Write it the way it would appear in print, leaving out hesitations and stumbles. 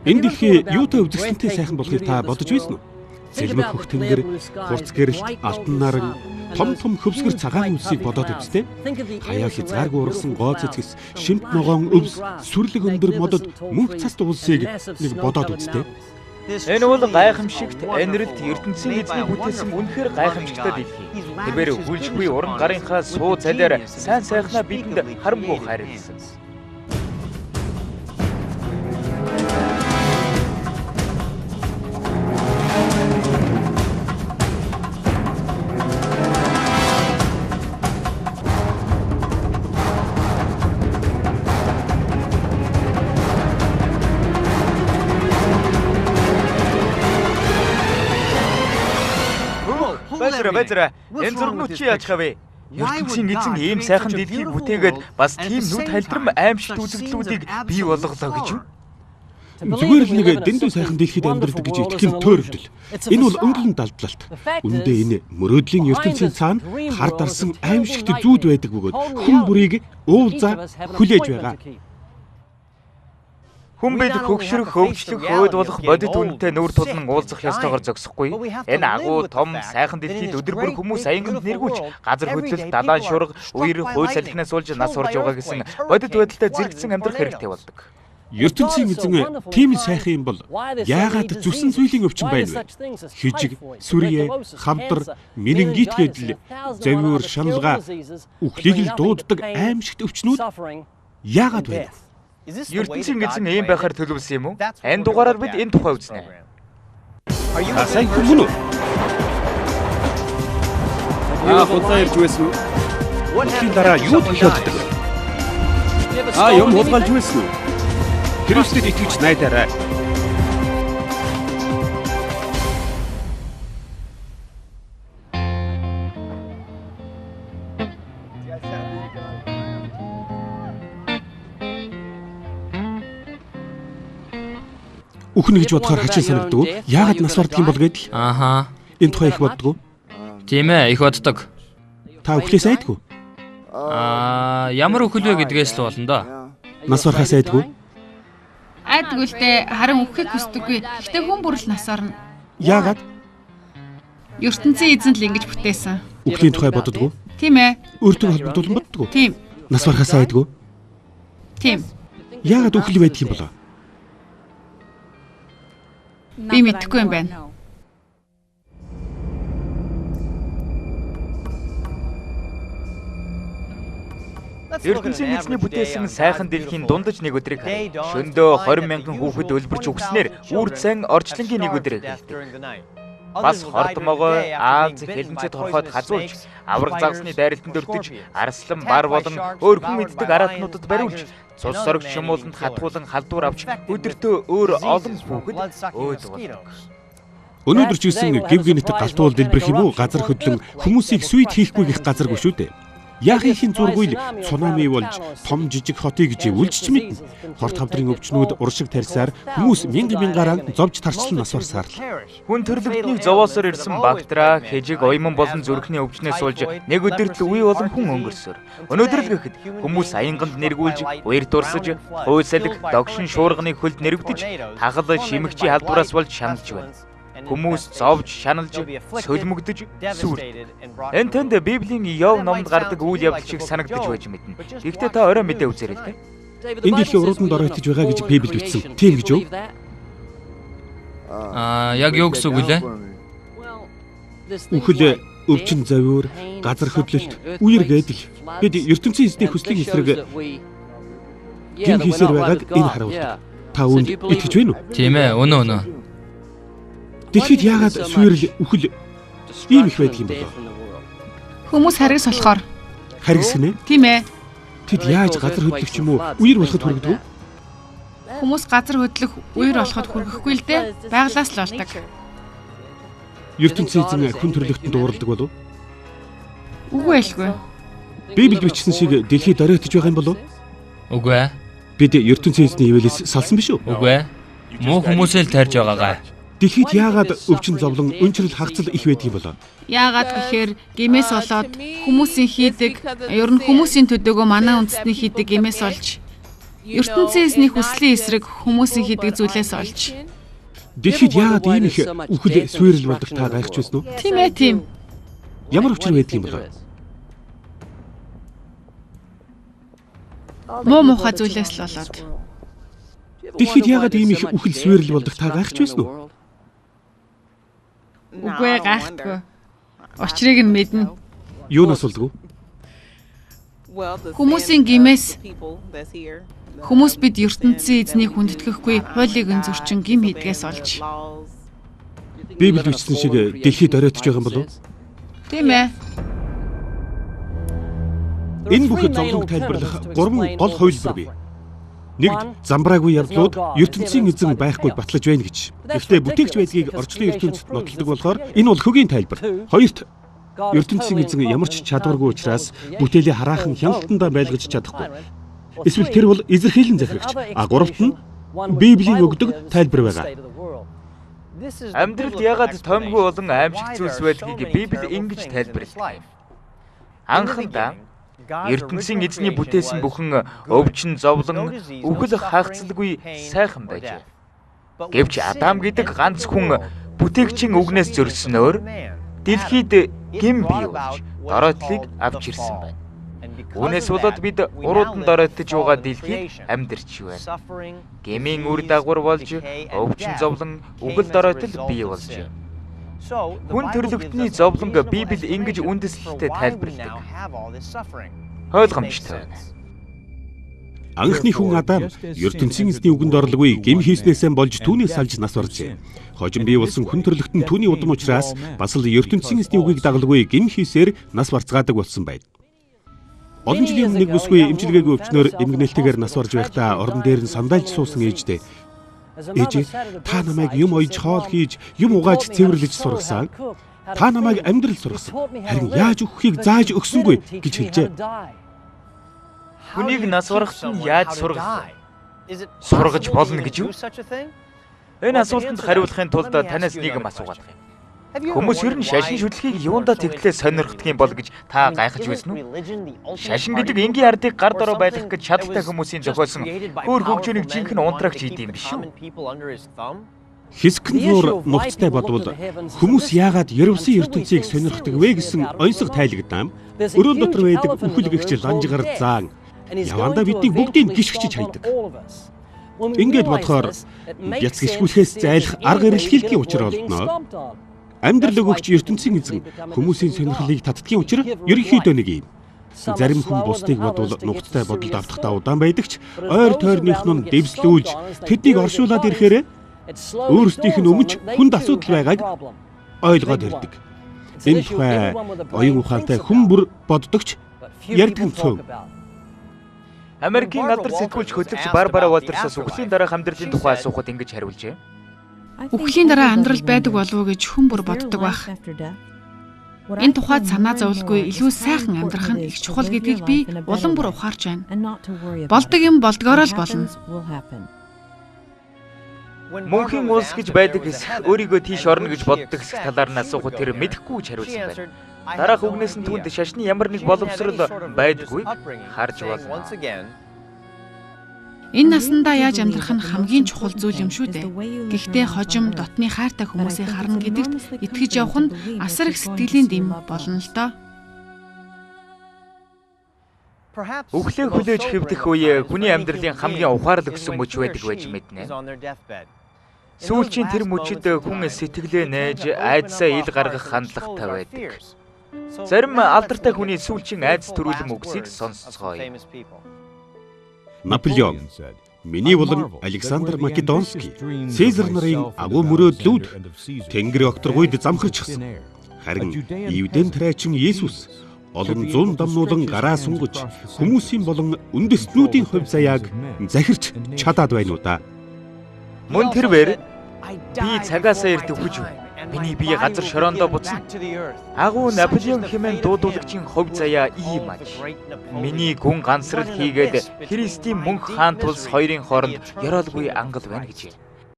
Энэ дэлхий юутай өвдөгчтэй сайхан болохыг та бодож байсан уу? Цэлмэг хөх тэнгэр, хурц гэрэлт, алтан наран, том хөвсгөр цагаан үлсийг бодоод үзтээ. Хаяа хязгааргүй ургасан гоо цэцгэс, шимт ногоон өвс, сүрлэг өндөр модод мөнх цас дуулсыг нэг бодоод үзтээ. Энэ бол гайхамшигт энэрэлт ертөнцийн эзний бүтээсэн үнэхээр гайхамшигтай дэлхий. Тэрээр хүлжгүй уран гарынхаа суу цалиар сайн сайхнаа бидэнд харамгүй хайрласан. Базара энэ зургнууд чи яаж хавэ? ертөнцийн эзэн ийм сайхан дэлхийг бүтээгээд бас тийм нүд хальтрам аимшигт үзэгдлүүдийг бий болголоо гэж юу? Зүгээр л нэг дэндүү сайхан дэлхийд амьдардаг гэж итгэх нь төөрөвдөл. Энэ бол өнгөлн далдлалт. Үндэ энэ мөрөөдлийн ертөнцийн цаана хар дарсан аимшигт зүүд байдаг бөгөөд хүн бүрийг уулзаа хүлээж байгаа. Хүн бид хөгшрөх, хөгжлөх, хөөд болох бодит үнэтэй нүүр тулан уулзах ёстойгоор зогсохгүй. Энэ агуу том сайхан дэлхийд өдөр бүр хүмүүс аянганд нэргүүлж газар хөдлөлт, далайн шурга, үер, хууль салхинаас болж нас орж байгаа гэсэн бодит байдалтай зэрэгцэн амьдрах хэрэгтэй болдог. ертөнцийн эзэн тийм сайхан юм бол яагаад зүсэн зүйлийн өвчин байна вэ? Хижиг, сүрье, хамтар, менингит гэдэл завиур, шаналга, үхлийг л дууддаг аимшигт өвчнүүд яагаад байна? ертөнцийн эзэн ийм байхаар төлөвлөсөн юм уу? Энэ дугаараар бид энэ тухай үзнэ. Сайн хүмүүн үү? Худлаа ирж байсан уу? Өчигдөр дараа юу төлөвлөдөг вэ? Юм хулгайлж байсан уу? Христэд итгэж найдаарай. Үхнэ гэж бодохоор хачин санагддаг уу? Яагаад нас бардаг юм бол гэдэл? Ааха. Энэ тухай их боддог уу? Тийм ээ, их боддог. Та үхлээс айдгүй? Ямар үхэл вэ гэдгээс л болно доо. Нас барахаас айдгүй? Айдгүй л дээ, харин үхэхийг хүсдэггүй. Гэтэ хүн бүрл нас орно. Яагаад? ертөнцийн эзэн л ингэж бүтээсэн. Үхлийн тухай боддог уу? Тийм ээ. Өөртөө холбогдуулан боддог уу? Тийм. Нас барахаас айдгүй? Тийм. Яагаад үхэл байдаг юм болоо? Би мэдэхгүй юм байна. ертөнцийн эзний бүтээсэн сайхан дэлхийн дундаж нэг өдрийг шөндөө 20 мянган хүүхэд өлбөрч өгснээр үрд сайн орчлонгийн нэг өдрийг хэлдэг. Бас хортмогоо ааз хэлэнцэд хорхоод хазуулж, авраг загсны дайралтанд өртөж, арслан бар болон өөр хүн мэддэг араатнуудад бариулж, цус сорогч шумууланд хатгуулан халдвар авч өдөртөө өөр олон хүүхэд өөд болдог. Өнөөдөр ч гэсэн гив гинэт галтуул дэлбэрэх юм уу? Газар хөдлөн хүмүүсийг сүйд хийхгүй гэх газаргүй шүү дээ. Яахын зургүй л цунами болж том жижиг хотыг гэж үлжиж мэднэ. Хорт хавдрын өвчнүүд уршиг тарьсаар хүмүүс мянган-мянгаараа зовж тарчлан нас барсаар л. Хүн төрлөختнийг зовоосоор ирсэн бактера, хижиг, уйман болон зүрхний өвчнөөс болж нэг өдөрт л үе болон хүн өнгөрсөөр. Өнөөдөр л гэхэд хүмүүс аянганд нэргүүлж, уяр дурсаж, хөөсөлг, догшин шуурганы хөлд нэрвдэж, тагал шимэгчийн халдвараас болж шаналж байна. Хүмүүс зовж, шаналж, сөлмөгдөж, сүрд. Энэ тэнд Библийн Йов номонд гардаг үйл явдал шиг санагдаж байж мэднэ. Гэхдээ та орой мэдээ үзээрэй л дээ. Энэ дэлхийн урууданд оройтож байгаа гэж Библиэд бичсэн. Тийм гэж юу? Яг юу гэсэн үг лээ? Үхэл, өвчин завиур, газар хөдлөлт, үер гэдэл бид ертөнцийн эзний хүслийн эсрэг гин хийсээр байгааг энэ харуулдаг. Та үүнд итгэж байна уу? Тийм ээ, өнөө. Дэлхийд яагаад сүйрэл, үхэл ийм их байдаг юм бэ? Хүмүүс харгас болохоор. Харгас гинэ? Тийм ээ. Тэд яаж газар хөдлөх юм уу? Үер болоход хүргэдэг үү? Хүмүүс газар хөдлөх, үер болоход хүргэхгүй л дээ. Байглаас л болдог. ертөнцийн эзэн хүн төрлөختөнд дууралдаг болов? Үгүй элгүй. Библиэд бичсэн шиг дэлхийд оройтож байгаа юм болов? Үгүй ээ. Бид ертөнцийн эзний ивэлээс салсан биш үү? Үгүй ээ. Муу хүмүүсээ л тарьж байгаагаа. Дэлхийд яагаад өвчин зовлон, өнчрөл хагцал их байдаг юм болоо? Яагаад гэхээр гэмээс болоод хүмүүсийн хийдэг, ер нь хүмүүсийн төдөөгөө манай үндэсний хийдэг гэмээс олж ертөнцөөс нэг хүслийн эсрэг хүмүүсийн хийдэг зүйлээс олж. Дэлхийд яагаад ийм их үхэл суурил болдог та гайхаж байсан уу? Тийм ээ, тийм. Ямар учир байдаг юм бэ? Муу муухай зүйлээс л болоод. Дэлхийд яагаад ийм их үхэл суурил болдог та гайхаж байсан уу? Үгүй ээ, гайхдаггүй. Учрыг нь мэднэ. Юунаас болдгоо? Хүмүүсийн гимээс хүмүүс бид ертөнцийн эзнийг хүндэтгэхгүй хуулийг өнзөрчин гим хийдгээс олж. Библиэд бичсэн шиг дэлхийд оройтож байгаа юм болов уу? Тийм ээ. Энэ бүхэд зовлонг тайлбарлах 3 гол хувилбар бий. Нэгд замбраагүй явдлууд ертөнцийн эзэн байхгүй батлаж байна гэж. Гэхдээ бүтээгч байдгийг орчлон ертөнцид нотолдог болохоор энэ бол хөгийн тайлбар. Хоёрт ертөнцийн эзэн ямар ч чадваргүй учраас бүтээлээ хараахан хяналтандаа байлгаж чадахгүй. Эсвэл тэр бол эзэрхийлэн захирагч. Гуравт нь Библийн өгдөг тайлбар байгаа. Амьдралд ягаад томгүй болон аимшиг зүйлс байдгийг Библи ингэж тайлбарладаг. Анхандаа ертөнцийн эзний бүтээсэн бүхэн өвчин зовлон үхэл хаагцлгүй сайхан байж. Гэвч Адам гэдэг ганц хүн бүтээгчийн үгнээс зөрснөөр дэлхийд гим бий болж доройтлыг авч ирсэн байна. Үүнээс болоод бид уруудан доройтож байгаа дэлхийд амьдарч байна. Гмийн үр дагавар болж өвчин зовлон үгэл доройтол бий болж байна. Хүн төрлөختний зовлонг Библи ингэж үндэслэлтэй тайлбарладаг. Ойлгомжтой байна. Анхны хүн Адам ертөнцийн эзний үгэнд орлоггүй гим хийснээсээ болж түүнээс салж нас баржээ. Хожим бий болсон хүн төрлөختн түүний удам учраас бас л ертөнцийн эзний үгийг дагалгүй гим хийсээр нас барцгаадаг болсон байна. Олон жилийн өмнө нэг бүсгүй эмчилгээгүй өвчнөр эмгэнэлтэйгээр нас барж байхдаа орон дээр нь сандалж суусан ээжтэй. Ээж, та намайг юм ойж хоол хийж, юм угааж цэвэрлэж сургасан. Та намайг амьдрал сургасан. Харин яаж өгөхийг зааж өгсөнгүй гэж хэлжээ. Хүнийг нас баргахт нь яаж сургах вэ? Сургаж болно гэж юу? Энэ асуултанд хариулахын тулд танаас нэг юм асуугаад байна. Хүмүүс ер нь шашин шүтлгийг юундаа тэгтлээ сонирхдаг юм бол гэж та гайхаж байсан уу? Шашин гэдэг энгийн ардыг гар дороо байлгах гэж чадaltaй хүмүүсийн зохиосон өөр хөгжөөнийг жинхэнэ унтрагч хийдэм биш үү? Хэсгэн зуур нухацтай бодвол хүмүүс яагаад Ерөвсөн ертөнцийг сонирхдаг вэ гэсэн онцгой тайлгдаам. Өрөөн дотор байдаг үхэл гэгч ланжгаар заан явандаа биднийг бүгдийг гიშгчиж хайдаг. Ингээд бодохоор бяц гიშгүүлэхээс зайлах арга ирэлхийллийн учир олдноо. Амьдрал өгөгч ертөнцийн эзэн хүмүүсийн сонирхлыг татдгийн учир ерөнхийдөө нэг юм. Зарим хүн бусдыг бодвол нухацтай бодолд автахдаа удаан байдаг ч ойр тойрных нь дэвслүүлж тэднийг оршуулад ирэхээр өөрсдийнх нь өмч хүнд асуудал байгааг ойлгоод ирдэг. Энэ тухай оюун ухаантай хүн бүр боддогч ярьдаг цөв. Америкийн алдар сэтгүүлч хөтлөгч Барбара Валтерсаас үхлийн дараах амьдралын тухай асуухад ингэж хариулжээ. Үхлийн дараа амьдрал байдаг болов уу гэж хүн бүр боддог байх. Энэ тухайд санаа зовлгүй илүү сайхан амьдрах нь их чухал гэдгийг би улам бүр ухаарч байна. Болдог юм болдгоороо л болно. Мөнхийн улс гэж байдаг хэсэг өөрийгөө тийш орно гэж боддог хэсэг талаар нь асуухад тэр мэдэхгүй гэж хариулсан байна. Дараах үгнээс нь түүнд шашны ямар нэг боловсрол байдаггүй харж байна. Энэ наснда яаж амьдрах нь хамгийн чухал зүйл юм шүү дээ. Гэхдээ хожим дотны хайртай хүмүүсийг харна гэдэгт итгэж явах нь асар их сэтгэлийн дэм болно л доо. Үхлээ хүлээж хэвдэх үе хүний амьдралын хамгийн ухаарлаг гэсэн мөч байдаг байж мэднэ. Сүүлчийн тэр мөчөд хүн сэтгэлээ нээж айдсаа ил гаргах хандлагатай байдаг. Зарим алдартай хүний сүүлчийн айдас төрүүлэн үгсийг сонсцгоё. Наполеон, миний болон Александр Македонский, Цезар нарын агуу мөрөөдлүүд Тэнгэр окторгуйд замхарчихсан. Харин Евден тариачин Есүс олон зуун дамнуулан гараа сунгаж хүмүүсийн болон үндэстнүүдийн хувь заяаг захирч чадаад байна уу да. Мөн тэрвэр би цагаасаа ирд өгч миний бие газар шороондоо буцна. Агуу Наполеон хэмээн дуудуулагчийн хувь заяа ийм аж. Миний гүн ганцрал хийгээд Христийн мөнх хаан тулс хоёрын хооронд ёроолгүй ангал байна гэж.